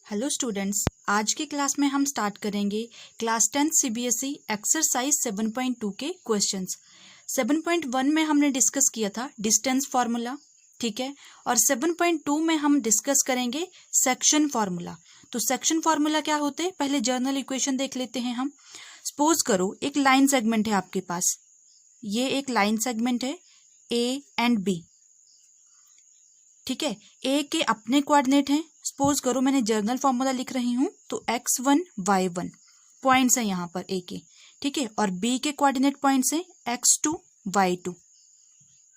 Hello students, आज की class में हम स्टार्ट करेंगे क्लास 10 सीबीएसई एक्सरसाइज 7.2 के क्वेश्चंस। 7.1 में हमने डिस्कस किया था डिस्टेंस फार्मूला, ठीक है, और 7.2 में हम डिस्कस करेंगे सेक्शन फार्मूला। तो सेक्शन फार्मूला क्या होते हैं, पहले जर्नल इक्वेशन देख लेते हैं हम। सपोज करो एक लाइन सेगमेंट है आपके पास, ये एक लाइन सेगमेंट है ए एंड बी, ठीक है। ए के अपने कोऑर्डिनेट हैं, सपोज करो मैंने जर्नल फॉर्मूला लिख रही हूं तो x1 y1 पॉइंट्स हैं यहाँ पर ए के, ठीक है, और बी के कोऑर्डिनेट पॉइंट्स हैं x2 y2,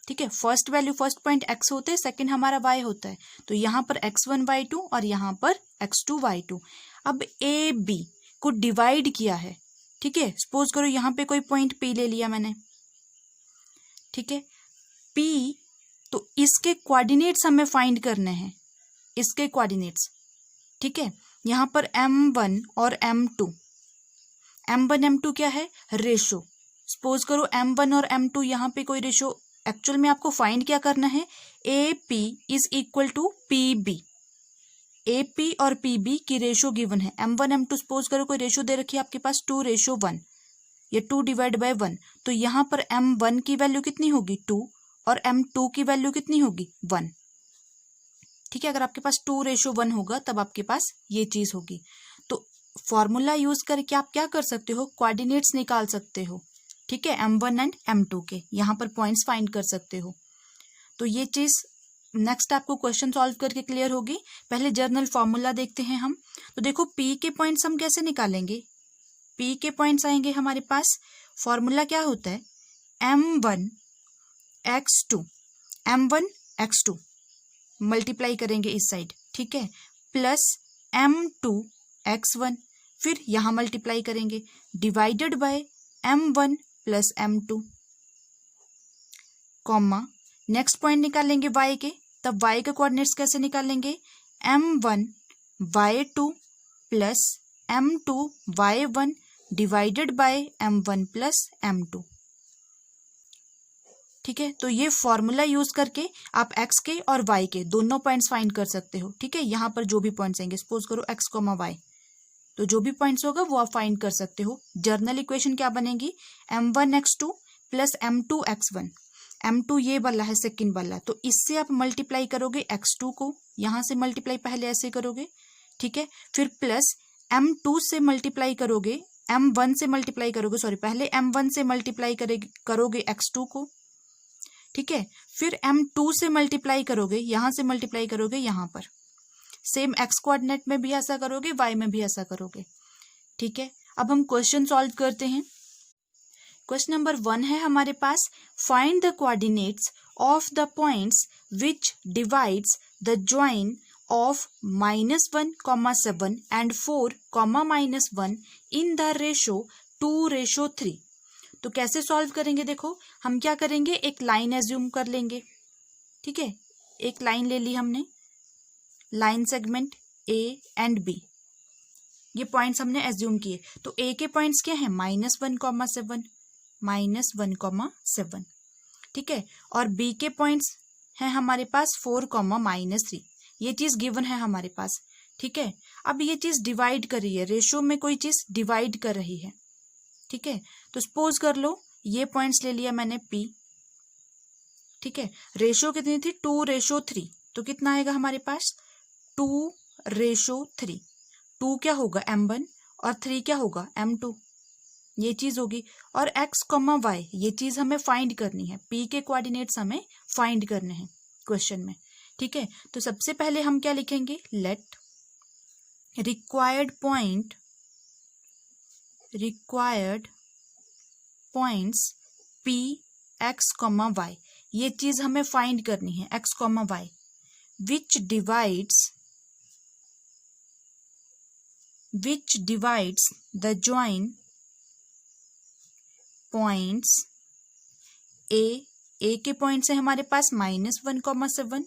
ठीक है। First value first point x होते हैं, सेकंड हमारा y होता है, तो यहाँ पर x1 y2 और यहाँ पर x2 y2। अब ए बी को डिवाइड किया है, ठीक है। सपोज करो यहाँ पे कोई पॉइंट P ले लिया मैंने, ठीक है। P, तो इसके कोऑर्डिनेट्स हमें फाइंड करने हैं, इसके कोऑर्डिनेट्स, ठीक है। यहाँ पर m1 और m2, m1 m2 क्या है, रेशो। सपोज करो m1 और m2 यहाँ पे कोई रेशो, एक्चुअल में आपको फाइंड क्या करना है, AP is equal to PB। AP और PB की रेशो गिवन है, m1 m2 सपोज करो कोई रेशो दे रखी है आपके पास 2:1 या 2/1, तो यहाँ पर m1 की वैल्यू कितनी होगी 2 और m2 की वैल्यू कितनी होगी 1, ठीक है। अगर आपके पास 2:1 होगा तब आपके पास ये चीज होगी। तो फॉर्मूला यूज करके आप क्या कर सकते हो, कोऑर्डिनेट्स निकाल सकते हो, ठीक है, m1 एंड m2 के, यहाँ पर पॉइंट्स फाइंड कर सकते हो। तो ये चीज नेक्स्ट आपको क्वेश्चन सॉल्व करके क्लियर होगी। पहले जर्नल फॉर्मूला देखते हैं हम। तो देखो P के पॉइंट्स हम कैसे निकालेंगे, P के पॉइंट्स आएंगे हमारे पास, फॉर्मूला क्या होता है, m1 x2, m1 x2 multiply करेंगे इस साइड, ठीक है, प्लस m2 x1, फिर यहां मल्टीप्लाई करेंगे, divided by m1 plus m2, comma, next point निकालेंगे y के, तब y के कोऑर्डिनेट्स कैसे निकालेंगे, m1 y2 plus m2 y1 divided by m1 plus m2, ठीक है। तो ये फॉर्मूला यूज करके आप x के और y के दोनों पॉइंट्स फाइंड कर सकते हो, ठीक है। यहाँ पर जो भी पॉइंट्स आएंगे, सपोज करो x, y, तो जो भी पॉइंट्स होगा वो आप फाइंड कर सकते हो। जर्नल इक्वेशन क्या बनेगी, m1 x2 plus m2 x1, m2 ये वाला है सेकंड वाला, तो इससे आप मल्टीप्लाई करोगे x2 को, यहां से मल्टीप्लाई पहले ऐसे करोगे, ठीक है, फिर प्लस m2 से मल्टीप्लाई करोगे, m1 से मल्टीप्लाई करोगे, सॉरी पहले m1 से मल्टीप्लाई करोगे x2 को, ठीक है, फिर m2 से मल्टीप्लाई करोगे, यहां से मल्टीप्लाई करोगे यहाँ पर, सेम x कोऑर्डिनेट में भी ऐसा करोगे, y में भी ऐसा करोगे, ठीक है। अब हम क्वेश्चन सॉल्व करते हैं। क्वेश्चन नंबर 1 है हमारे पास, find the coordinates of the points which divides the join of -1, 7 and 4, -1 in the ratio 2:3। तो कैसे सॉल्व करेंगे, देखो हम क्या करेंगे, एक लाइन एज्यूम कर लेंगे, ठीक है, एक लाइन ले ली हमने, line segment A and B, ये पॉइंट्स हमने एज्यूम किए। तो ए के पॉइंट्स क्या है, -1, 7, ठीक है, और बी के पॉइंट्स हैं हमारे पास 4, -3, ये चीज गिवन है हमारे पास, ठीक है। अब ये चीज डिवाइड कर रही है, रेशो में कोई चीज डिवाइड कर रही है, ठीक है। तो सपोज कर लो ये पॉइंट्स ले लिया मैंने P, ठीक है, रेशो कितनी थी 2:3, तो कितना आएगा हमारे पास 2:3, 2 क्या होगा m1 और 3 क्या होगा m2, ये चीज होगी। और x, y ये चीज हमें फाइंड करनी है, P के कोऑर्डिनेट्स हमें फाइंड करने हैं क्वेश्चन में, ठीक है। तो सबसे पहले हम क्या लिखेंगे, late required points P, x, y, ये चीज हमें फाइंड करनी है, x, y, which divides the join points A के पॉइंट्स है हमारे पास -1, 7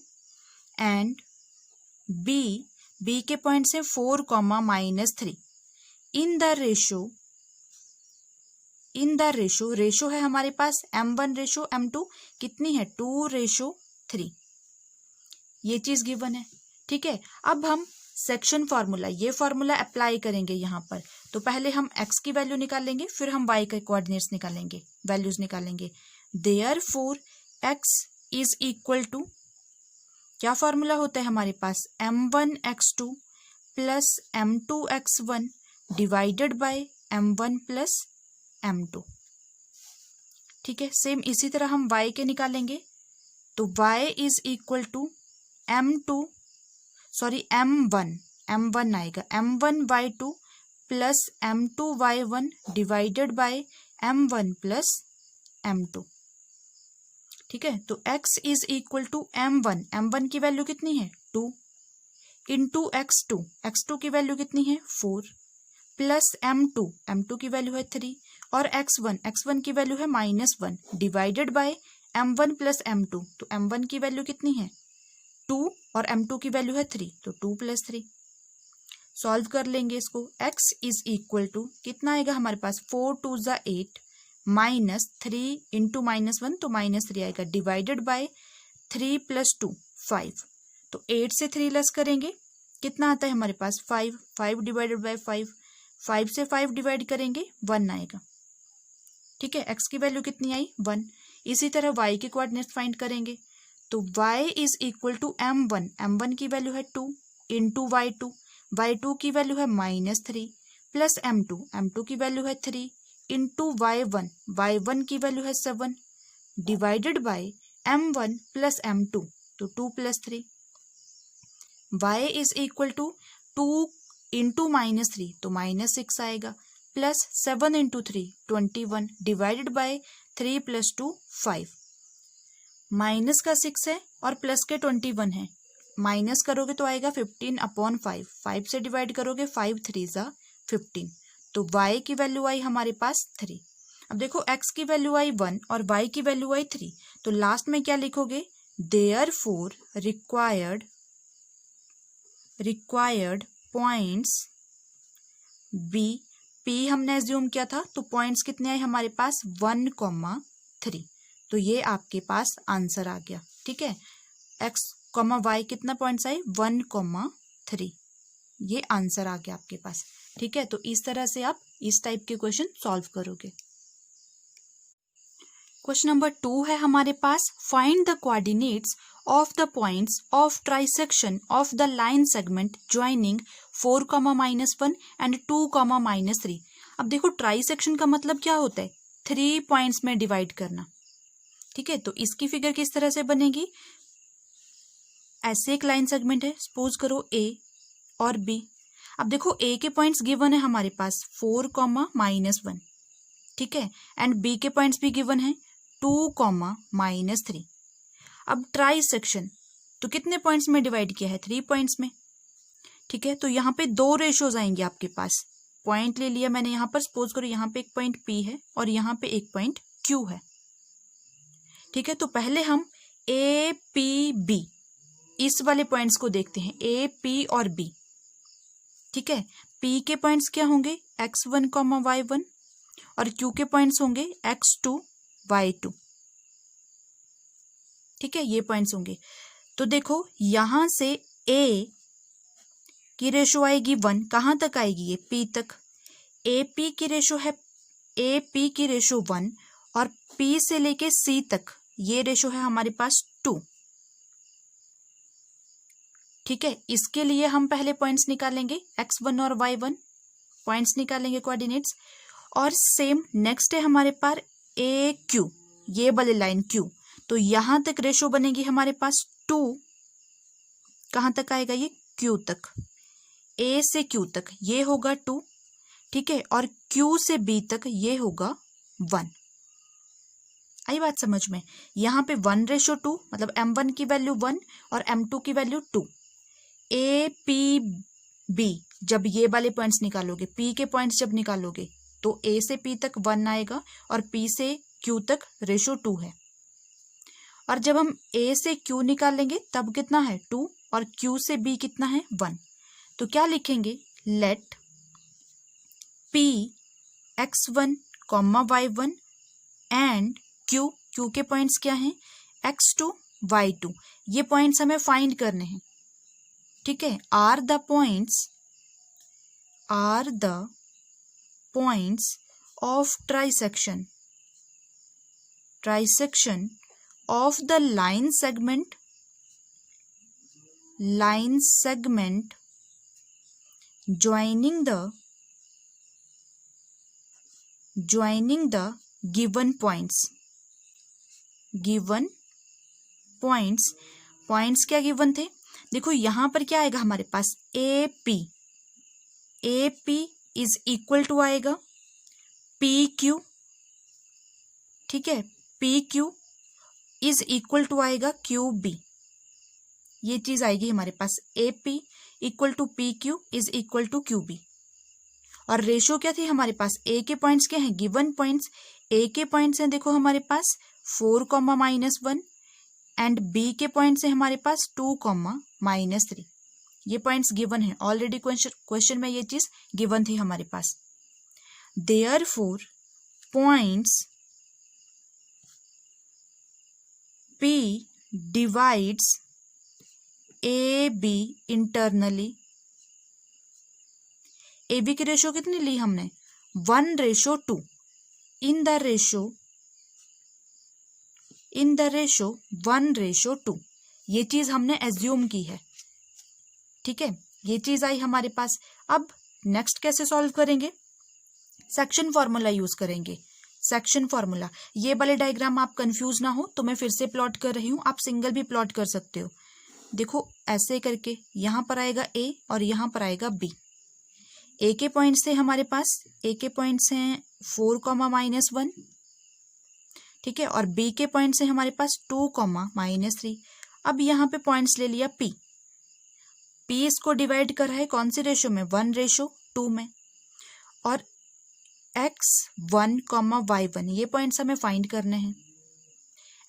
एंड बी के पॉइंट्स है 4, -3 इन द रेशो है हमारे पास m1 रेशो m2 कितनी है 2:3, ये चीज गिवन है, ठीक है। अब हम सेक्शन फार्मूला, ये फार्मूला अप्लाई करेंगे यहाँ पर। तो पहले हम x की वैल्यू निकालेंगे, फिर हम y के कोऑर्डिनेट्स निकालेंगे, वैल्यूज निकालेंगे। Therefore x is equal to, क्या फार्मूला होता है हमारे पास, m1x2 plus m2x1 divided by m1 plus m2। ठीक है, सेम इसी तरह हम y के निकालेंगे। तो y is equal to m1 आएगा, m1y2 plus m2y1 divided by m1 plus m2। ठीक है, तो x is equal to m1 की वैल्यू कितनी है 2 इंटू x2 की वैल्यू कितनी है 4 प्लस m2 की वैल्यू है 3 और x1 की वैल्यू है -1 divided by m1 plus m2। तो m1 की वैल्यू कितनी है 2 और m2 की वैल्यू है 3, तो 2 + 3। सॉल्व कर लेंगे इसको। x इज इक्वल टू कितना आएगा हमारे पास, 4 2 = 8 -3 इंटू -1 तो -3 आएगा डिवाइडेड बाय 3 + 2 5। तो 8 से 3 लेस करेंगे, कितना आता है हमारे पास 5 डिवाइडेड बाय 5 से 5 डिवाइड करेंगे 1 आएगा। ठीक है, x की वैल्यू कितनी आई 1। इसी तरह y के कोऑर्डिनेट्स फाइंड करेंगे। तो y is equal to m1 की वैल्यू है 2 इंटू y2 की वैल्यू है -3 प्लस m2 की वैल्यू है 3 इंटू y1 की वैल्यू है 7 divided by m1 plus m2 तो 2 + 3। y is equal to 2 into -3 तो -6 आएगा plus 7 into 3 21 divided by 3 + 2 5। Minus का 6 है और प्लस के 21 है, माइनस करोगे तो आएगा 15/5, 5 से डिवाइड करोगे 5 3 = 15। तो y की वैल्यू आई हमारे पास 3। अब देखो x की वैल्यू आई 1 और y की वैल्यू आई 3, तो लास्ट में क्या लिखोगे, देयरफॉर रिक्वायर्ड पॉइंट्स p हमने एज्यूम किया था, तो पॉइंट्स कितने आए हमारे पास 1, 3। तो ये आपके पास आंसर आ गया। ठीक है, x, y कितना पॉइंट्स आए 1, 3, ये आंसर आ गया आपके पास। ठीक है, तो इस तरह से आप इस टाइप के क्वेश्चन सॉल्व करोगे। क्वेश्चन नंबर 2 है हमारे पास, find the coordinates of the points of trisection of the line segment joining 4, -1 and 2, -3। अब देखो ट्राइसेक्शन का मतलब क्या होता है, 3 पॉइंट्स में डिवाइड करना। ठीक है, तो इसकी फिगर किस तरह से बनेगी, ऐसे एक लाइन सेगमेंट है, सपोज करो a और b। अब देखो a के पॉइंट्स गिवन है हमारे पास 4, -1। ठीक है, एंड b के पॉइंट्स भी गिवन है 2, -3। अब ट्राइसेक्शन तो कितने पॉइंट्स में डिवाइड किया है 3 पॉइंट्स में। ठीक है, तो यहाँ पे 2 रेशियोज आएंगे आपके पास। पॉइंट ले लिया मैंने यहाँ पर, सपोज करो यहाँ पे एक पॉइंट P है और यहाँ पे एक पॉइंट Q है। ठीक है, तो पहले हम A P B इस वाले पॉइंट्स को देखते हैं, A P और B। ठीक है, P के पॉइंट्स क्या होंगे x1, y1 और Q के पॉइंट्स होंगे x2, y2। ठीक है, ये पॉइंट्स होंगे। तो देखो यहां से A की रेशो आएगी 1, कहां तक आएगी ये P तक। AP की रेशो है, AP की रेशो 1 और P से लेके C तक ये रेशो है हमारे पास 2। ठीक है, इसके लिए हम पहले पॉइंट्स निकालेंगे x1 और y1, पॉइंट्स निकालेंगे कोऑर्डिनेट्स। और सेम नेक्स्ट है हमारे पास AQ, ये वाली लाइन Q, तो यहां तक रेशो बनेगी हमारे पास 2, कहां तक आएगा ये Q तक, A से Q तक ये होगा 2। ठीक है, और Q से B तक ये होगा 1। आई बात समझ में, यहाँ पे 1:2 मतलब m1 की वैल्यू 1 और m2 की वैल्यू 2। A P B जब ये वाले पॉइंट्स निकालोगे, P के पॉइंट्स जब निकालोगे तो A से P तक 1 आएगा और P से Q तक रेशो 2 है। और जब हम A से Q निकालेंगे तब कितना है 2 और Q से B कितना है 1। तो क्या लिखेंगे, let P x1, y1 and Q के पॉइंट्स क्या हैं x2, y2। ये पॉइंट्स हमें फाइंड करने हैं। ठीक है, are the points of trisection of the line segment joining the given points क्या गिवन थे? देखो यहाँ पर क्या आएगा हमारे पास, A P is equal to आएगा पी क्यू, ठीक है, P Q is equal to आएगा क्यू बी, ये चीज आएगी हमारे पास, A P equal to P Q is equal to Q B. और रेशो क्या थी हमारे पास, ए के पॉइंट्स क्या हैं, गिवन पॉइंट्स, ए के पॉइंट्स हैं देखो हमारे पास 4,-1 एंड बी के पॉइंट्स हैं हमारे पास 2,-3, ये पॉइंट्स गिवन है ऑलरेडी, क्वेश्चन में ये चीज गिवन थी हमारे पास। Therefore points P divides AB internally, AB की रेशो कितनी ली हमने, 1:2, in the ratio 1:2, ये चीज हमने एज्यूम की है, ठीक है, ये चीज आई हमारे पास। अब नेक्स्ट कैसे सॉल्व करेंगे, सेक्शन फॉर्मूला यूज करेंगे, सेक्शन फॉर्मूला। ये वाले डायग्राम आप कंफ्यूज ना हो तो मैं फिर से प्लॉट कर रही हूँ, आप सिंगल भी प्लॉट कर सकते हो। देखो ऐसे करके यहाँ पर आएगा ए और यहाँ पर आएगा बी। ए के पॉइंट्स थे हमारे पास, ए के पॉइंट्स हैं 4,-1, ठीक है, और बी के पॉइंट्स हैं हमारे पास 2,-3। अब यहाँ पे पॉइंट्स ले लिया पी इसको डिवाइड कर रहा है कौन सी रेशो में, 1:2 में, और x1, y1 ये पॉइंट्स हमें फाइंड करने हैं।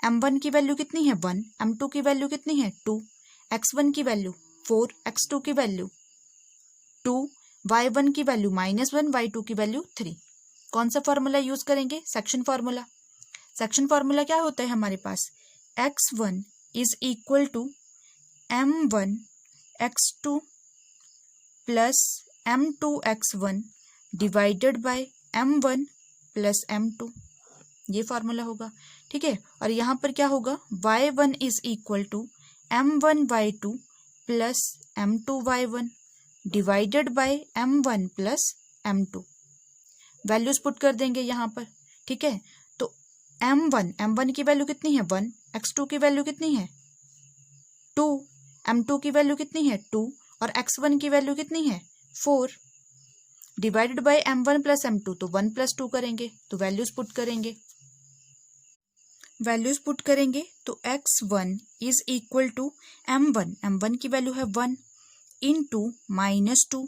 m1 की वैल्यू कितनी है 1, m2 की वैल्यू कितनी है 2, x1 की वैल्यू 4, x2 की वैल्यू 2, y1 की वैल्यू -1, y2 की वैल्यू 3। कौन सा फॉर्मूला यूज करेंगे, सेक्शन फॉर्मूला। सेक्शन फॉर्मूला क्या होता है हमारे पास, x1 is equal to m1 x2 plus m2 x1 divided by m1 plus m2, ये फॉर्मूला होगा, ठीक है। और यहाँ पर क्या होगा, y1 is equal to m1 y2 plus m2 y1 divided by m1 plus m2, values put कर देंगे यहाँ पर, ठीक है। तो m1 की वैल्यू कितनी है 1, x2 की वैल्यू कितनी है 2, m2 की वैल्यू कितनी है 2 और x1 की वैल्यू कितनी है 4, divided by m1 plus m2, तो 1 + 2 करेंगे, तो वैल्यूज पुट करेंगे, तो x1 is equal to m1 की वैल्यू है 1 into -2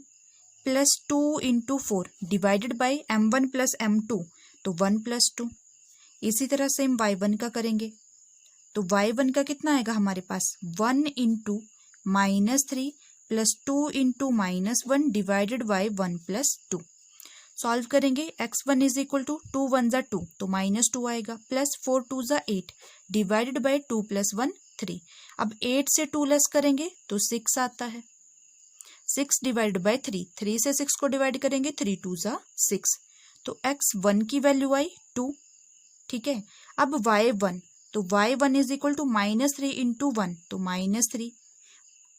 plus 2 into 4 divided by m1 plus m2, तो 1 + 2। इसी तरह से हम y1 का करेंगे, तो y1 का कितना आएगा हमारे पास 1 into -3 plus 2 into -1 divided by 1 + 2। Solve करेंगे, x1 इज इक्वल टू 2 1 = 2, तो -2 आएगा, प्लस 4 2 = 8 डिवाइडेड बाय 2 + 1 3। अब 8 से 2 लेस करेंगे तो 6 आता है, 6 डिवाइडेड बाय 3, 3 से 6 को डिवाइड करेंगे, 3 2 = 6, तो x1 की वैल्यू आई 2, ठीक है। अब y1, तो y1 is equal to -3 into 1, तो -3,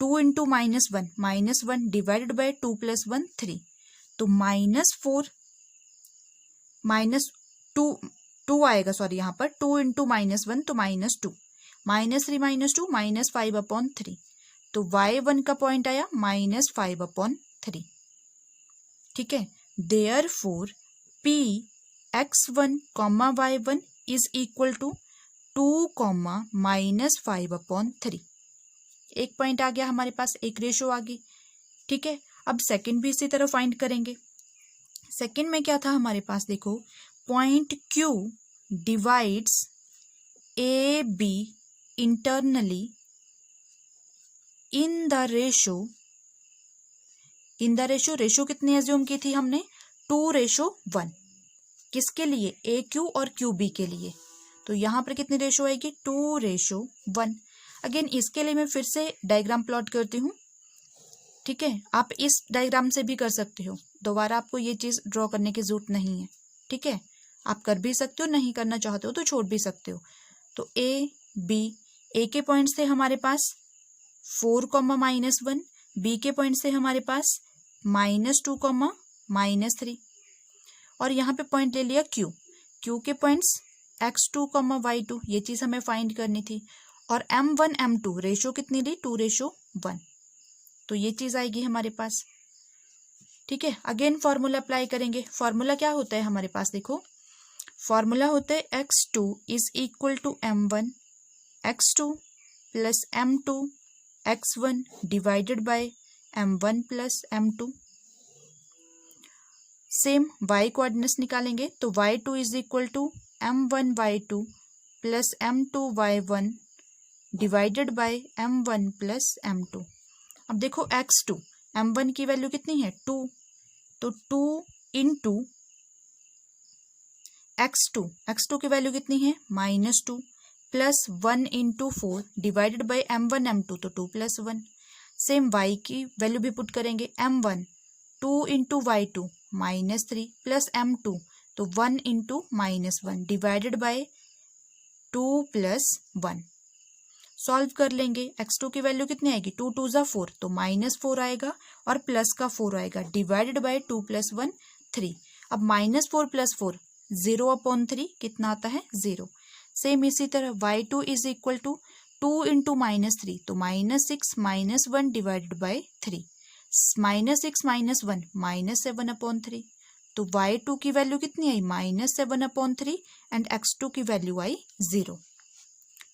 2 इंटू -1 डिवाइडेड बाय 2 + 1 3, तो -4 -2 आएगा, सॉरी यहाँ पर 2 इंटू -1, तो -2, -3 -2 -5/3, तो y1 का पॉइंट आया -5/3, ठीक है। Therefore p x1, y1 is equal to 2, -5/3। एक पॉइंट आ गया हमारे पास, एक रेशो आ गई, ठीक है। अब सेकंड भी इसी तरह फाइंड करेंगे। सेकंड में क्या था हमारे पास, देखो point Q divides AB internally in the ratio कितनी एज्यूम की थी हमने 2:1, किसके लिए, AQ और QB के लिए, तो यहाँ पर कितनी रेशो आएगी 2:1। अगेन इसके लिए मैं फिर से डायग्राम प्लॉट करती हूँ, ठीक है, आप इस डायग्राम से भी कर सकते हो, दोबारा आपको ये चीज़ ड्रॉ करने की जरूरत नहीं है। ठीक है, आप कर भी सकते हो, नहीं करना चाहते हो तो छोड़ भी सकते हो। तो ए बी, ए के पॉइंट्स थे हमारे पास 4, -1, बी के पॉइंट्स थे हमारे पास -2, -3, और यहाँ पे पॉइंट ले लिया क्यू, क्यू के पॉइंट्स x2, y2, ये चीज़ हमें फाइंड करनी थी। और m1 m2 रेशो कितनी ली, 2:1, तो ये चीज़ आएगी हमारे पास। ठीक है, अगेन फॉर्मूला अप्लाई करेंगे। फॉर्मूला क्या होता है हमारे पास, देखो फॉर्मूला होता है x2 is equal to m1 x2 plus m2 x1 divided by m1 plus m2। Same y coordinates निकालेंगे तो y2 is equal to m1 y2 plus m2 y1 divided by m1 plus m2। अब देखो x2, m1 की value कितनी है 2, तो 2 into x2 की value कितनी है -2 plus 1 into 4 divided by m1 m2 तो 2 + 1। सेम y की वैल्यू भी पुट करेंगे, m1 2 into y2 -3 plus m2 तो 1 इंटू -1 डिवाइडेड बाई 2 + 1। सॉल्व कर लेंगे, x2 की वैल्यू कितनी आएगी 2 2 ज़ा 4 तो -4 आएगा और प्लस का 4 आएगा डिवाइडेड बाई 2 + 1 3। अब -4 + 4 0/3 कितना आता है 0। सेम इसी तरह y2 is equal to 2 into -3 तो -6 -1 डिवाइडेड बाई 3, -6 -1 -7/3 तो y2 की वैल्यू कितनी आई -7/3 एंड x2 की वैल्यू आई 0।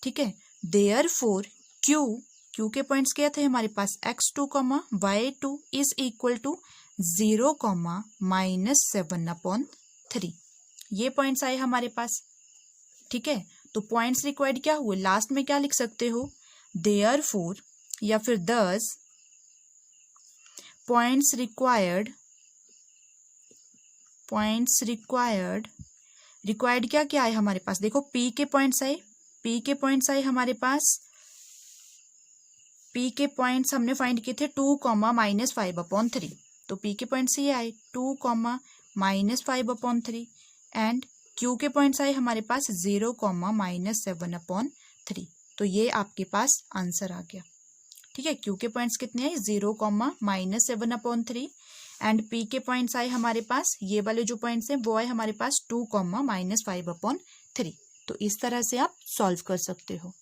ठीक है, देयरफॉर क्यू के पॉइंट्स क्या थे हमारे पास x2, y2 is equal to 0, -7/3। ये पॉइंट्स आए हमारे पास। ठीक है, तो पॉइंट्स रिक्वायर्ड क्या हुए, लास्ट में क्या लिख सकते हो देयरफॉर या फिर दस पॉइंट्स रिक्वायर्ड क्या क्या आए हमारे पास, देखो P के पॉइंट्स आए हमारे पास। P के पॉइंट्स हमने फाइंड किए थे 2, -5/3, तो P के पॉइंट्स ये आए 2, -5/3 एंड Q के पॉइंट्स आए हमारे पास 0, -7/3। तो ये आपके पास आंसर आ गया। ठीक है, Q के पॉइंट्स कितने आए 0, -7/3 एंड P के पॉइंट्स आए हमारे पास, ये वाले जो पॉइंट्स हैं वो आए हमारे पास 2, -5/3। तो इस तरह से आप सॉल्व कर सकते हो।